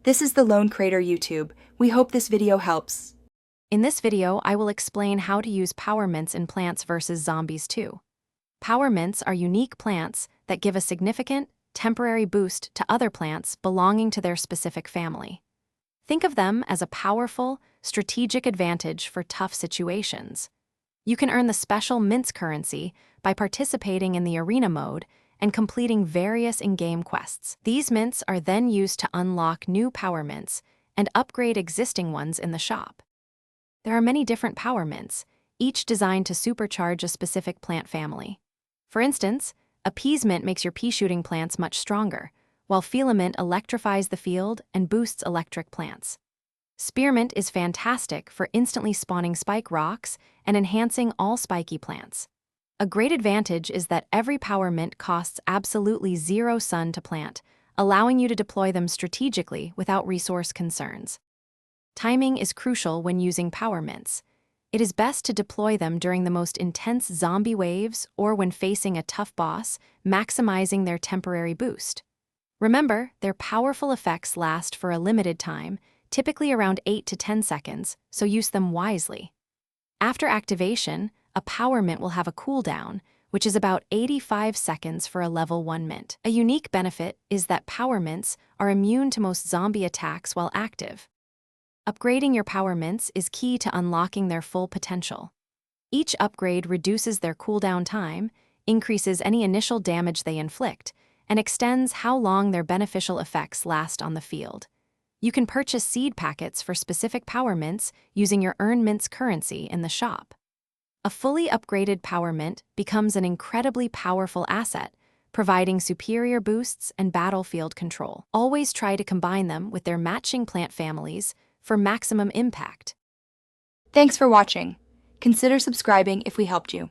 This is the Lone Crater YouTube. We hope this video helps. In this video, I will explain how to use power mints in Plants vs. Zombies 2. Power mints are unique plants that give a significant, temporary boost to other plants belonging to their specific family. Think of them as a powerful, strategic advantage for tough situations. You can earn the special mints currency by participating in the arena mode and completing various in-game quests. These mints are then used to unlock new power mints and upgrade existing ones in the shop. There are many different power mints, each designed to supercharge a specific plant family. For instance, a peas mint makes your pea-shooting plants much stronger, while filament electrifies the field and boosts electric plants. Spearmint is fantastic for instantly spawning spike rocks and enhancing all spiky plants. A great advantage is that every power mint costs absolutely 0 sun to plant, allowing you to deploy them strategically without resource concerns. Timing is crucial when using power mints. It is best to deploy them during the most intense zombie waves or when facing a tough boss, maximizing their temporary boost. Remember, their powerful effects last for a limited time, typically around 8 to 10 seconds, so use them wisely. After activation, a power mint will have a cooldown, which is about 85 seconds for a level 1 mint. A unique benefit is that power mints are immune to most zombie attacks while active. Upgrading your power mints is key to unlocking their full potential. Each upgrade reduces their cooldown time, increases any initial damage they inflict, and extends how long their beneficial effects last on the field. You can purchase seed packets for specific power mints using your Earn Mints currency in the shop. A fully upgraded power mint becomes an incredibly powerful asset, providing superior boosts and battlefield control. Always try to combine them with their matching plant families for maximum impact. Thanks for watching. Consider subscribing if we helped you.